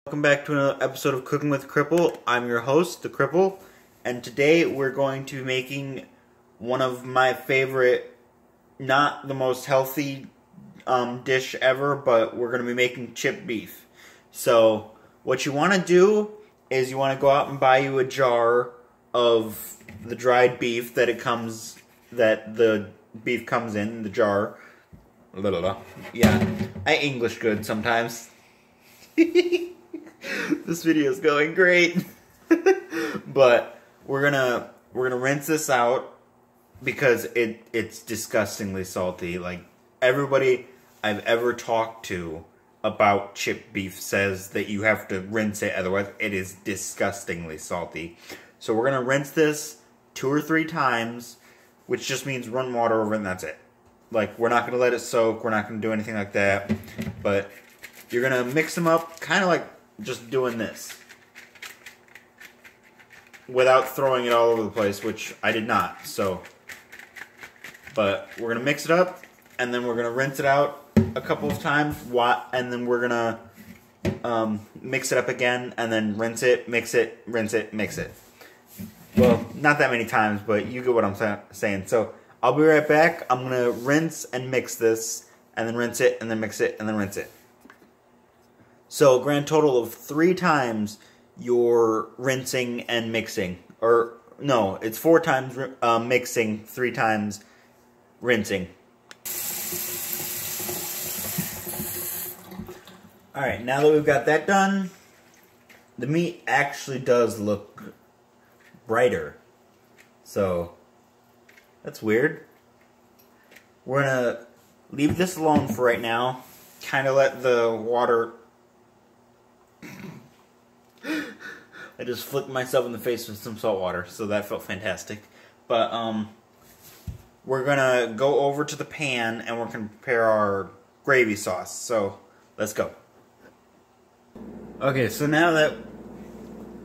Welcome back to another episode of Cooking with Cripple. I'm your host, the Cripple, and today we're going to be making one of my favorite, not the most healthy dish ever, but we're going to be making chipped beef. So, what you want to do is you want to go out and buy you a jar of the dried beef that the beef comes in the jar. Yeah, I English good sometimes. This video is going great. But we're gonna rinse this out because it's disgustingly salty. Like, everybody I've ever talked to about chipped beef says that you have to rinse it, otherwise it is disgustingly salty. So we're gonna rinse this 2 or 3 times, which just means run water over it and that's it. Like, we're not gonna let it soak, we're not gonna do anything like that. But you're gonna mix them up kind of like just doing this without throwing it all over the place, which I did not. So, but we're gonna mix it up and then we're gonna rinse it out a couple of times, and then we're gonna mix it up again and then rinse it, mix it, rinse it, mix it. Well, not that many times, but you get what I'm saying. So I'll be right back. I'm gonna rinse and mix this and then rinse it and then mix it and then rinse it. So, a grand total of 3 times you're rinsing and mixing. Or, no, it's 4 times mixing, 3 times rinsing. Alright, now that we've got that done, the meat actually does look brighter. So, that's weird. We're gonna leave this alone for right now. Kind of let the water... I just flicked myself in the face with some salt water, so that felt fantastic. But we're gonna go over to the pan and we're gonna prepare our gravy sauce. So let's go. Okay, so now that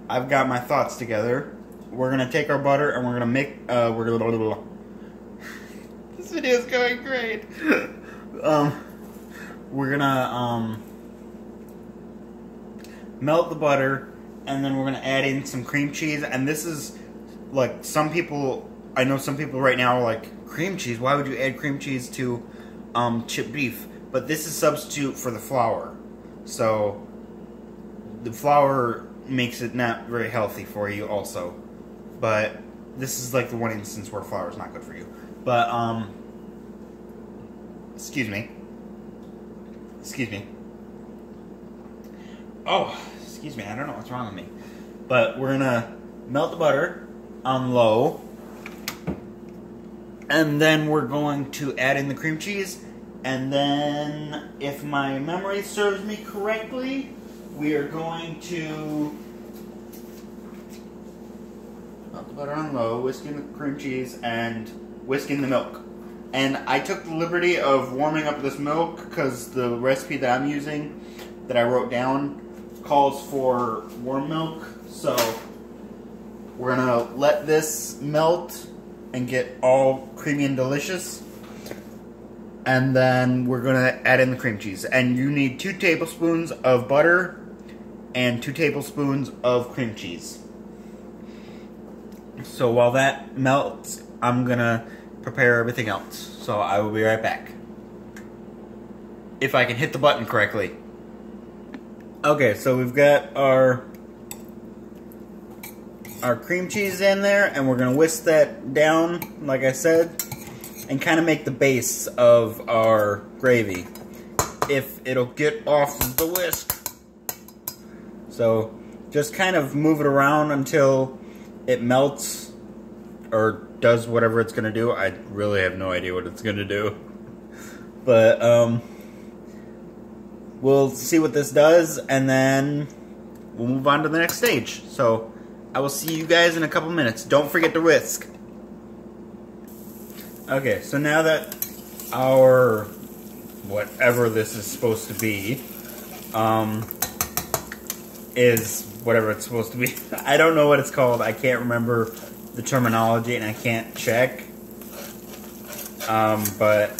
I've got my thoughts together, we're gonna take our butter and we're gonna make this video is going great. We're gonna melt the butter, and then we're going to add in some cream cheese. And this is, like, I know some people right now are like, cream cheese? Why would you add cream cheese to chipped beef? But this is substitute for the flour. So, the flour makes it not very healthy for you also. But this is like the one instance where flour is not good for you. But, excuse me. Oh, excuse me, I don't know what's wrong with me. But we're gonna melt the butter on low. And then we're going to add in the cream cheese. And then, if my memory serves me correctly, we are going to melt the butter on low, whisk in the cream cheese, and whisk in the milk. And I took the liberty of warming up this milk because the recipe that I'm using, that I wrote down, calls for warm milk. So we're gonna let this melt and get all creamy and delicious, and then we're gonna add in the cream cheese. And you need 2 tablespoons of butter and 2 tablespoons of cream cheese. So while that melts, I'm gonna prepare everything else. So I will be right back, if I can hit the button correctly. Okay, so we've got our cream cheese in there, and we're gonna whisk that down, like I said, and kind of make the base of our gravy. If it'll get off the whisk. So just kind of move it around until it melts or does whatever it's gonna do. I really have no idea what it's gonna do. But we'll see what this does, and then we'll move on to the next stage. So, I will see you guys in a couple minutes. Don't forget to whisk. Okay, so now that our, whatever this is supposed to be, is whatever it's supposed to be. I don't know what it's called. I can't remember the terminology, and I can't check. But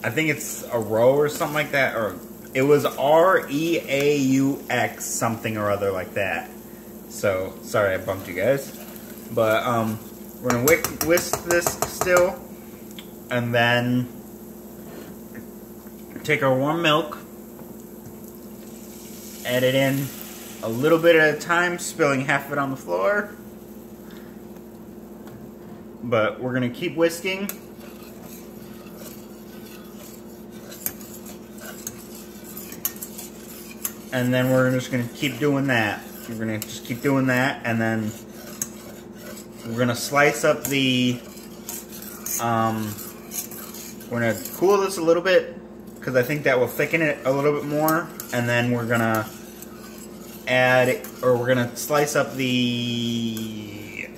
I think it's a roe or something like that, or It was REAUX something or other like that. So, sorry I bumped you guys. But, we're gonna whisk this still. And then take our warm milk. Add it in a little bit at a time, spilling half of it on the floor. But we're gonna keep whisking. And then we're just gonna keep doing that. We're gonna just keep doing that, and then we're gonna slice up the, we're gonna cool this a little bit, because I think that will thicken it a little bit more, and then we're gonna add, or we're gonna slice up the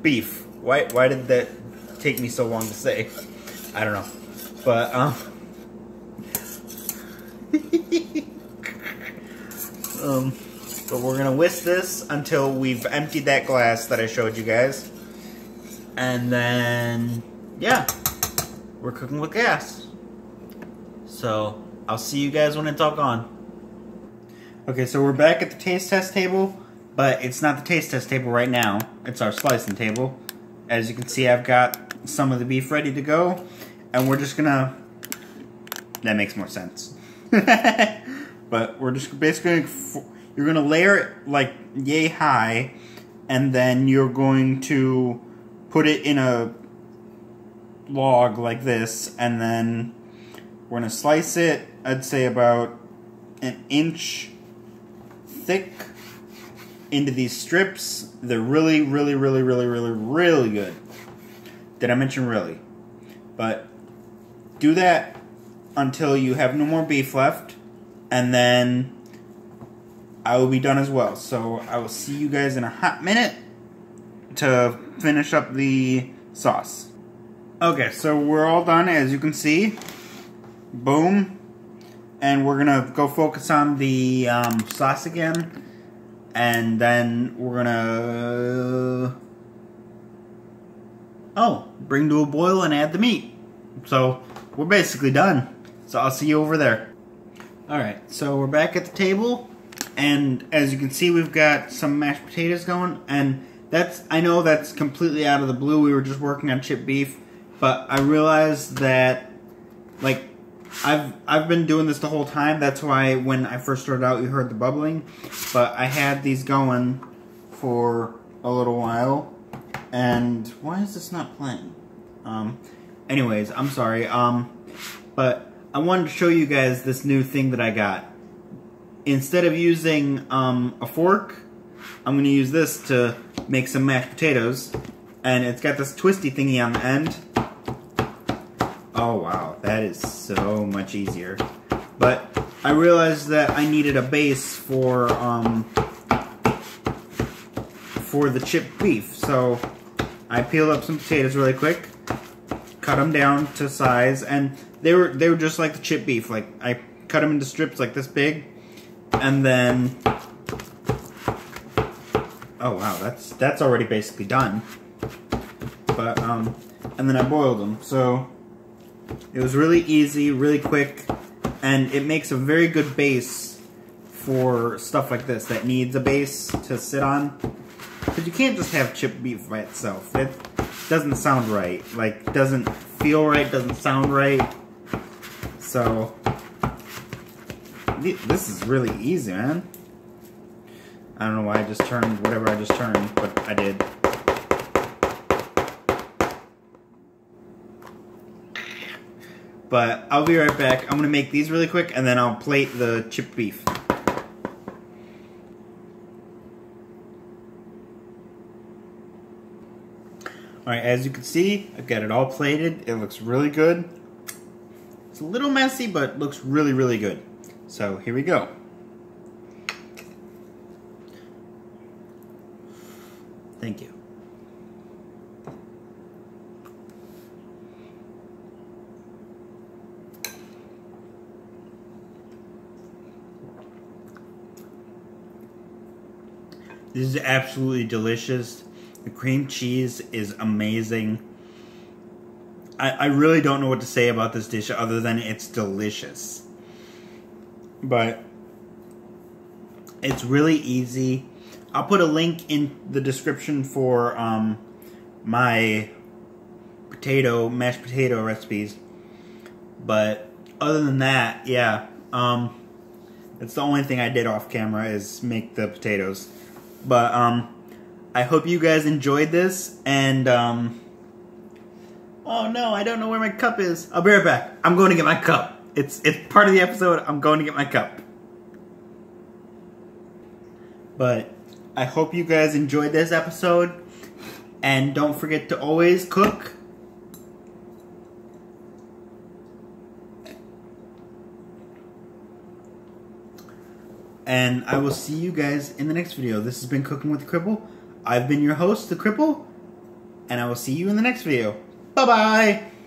beef. Why did that take me so long to say? I don't know. But, but we're gonna whisk this until we've emptied that glass that I showed you guys. And then, yeah, we're cooking with gas. So, I'll see you guys when it's all gone. Okay, so we're back at the taste test table, but it's not the taste test table right now. It's our slicing table. As you can see, I've got some of the beef ready to go, and we're just gonna, that makes more sense. But we're just basically, you're gonna layer it like yay high, and then you're going to put it in a log like this, and then we're gonna slice it, I'd say about an inch thick into these strips. They're really, really, really, really, really, really good. Did I mention really? But do that until you have no more beef left, and then I will be done as well. So I will see you guys in a hot minute to finish up the sauce. Okay, so we're all done, as you can see. Boom. And we're gonna go focus on the sauce again, and then we're gonna bring to a boil and add the meat. So we're basically done. So I'll see you over there. Alright, so we're back at the table, and as you can see, we've got some mashed potatoes going, and I know that's completely out of the blue. We were just working on chipped beef, but I realized that, like, I've been doing this the whole time. That's why when I first started out, you heard the bubbling, but I had these going for a little while, and why is this not playing? Anyways, I'm sorry, but I wanted to show you guys this new thing that I got. Instead of using a fork, I'm going to use this to make some mashed potatoes. And it's got this twisty thingy on the end. Oh wow, that is so much easier. But I realized that I needed a base for the chipped beef. So I peeled up some potatoes really quick, cut them down to size, and they were just like the chipped beef. Like, I cut them into strips like this big, and then, oh wow, that's already basically done. But and then I boiled them. So it was really easy, really quick, and it makes a very good base for stuff like this that needs a base to sit on. Because you can't just have chipped beef by itself. It doesn't sound right. Like, doesn't feel right, doesn't sound right. So this is really easy, man. I don't know why I just turned whatever I just turned, but I did. But I'll be right back. I'm going to make these really quick, and then I'll plate the chipped beef. Alright, as you can see, I've got it all plated. It looks really good. It's a little messy, but looks really, really good. So, here we go. Thank you. This is absolutely delicious. The cream cheese is amazing. I really don't know what to say about this dish other than it's delicious. But it's really easy. I'll put a link in the description for my mashed potato recipes. But other than that, yeah, that's the only thing I did off camera is make the potatoes. But I hope you guys enjoyed this, and oh no, I don't know where my cup is. I'll be right back. I'm going to get my cup. It's part of the episode. I'm going to get my cup. But I hope you guys enjoyed this episode, and don't forget to always cook and I will see you guys in the next video. This has been Cooking with the Cripple. I've been your host, the Cripple, and I will see you in the next video. Bye-bye!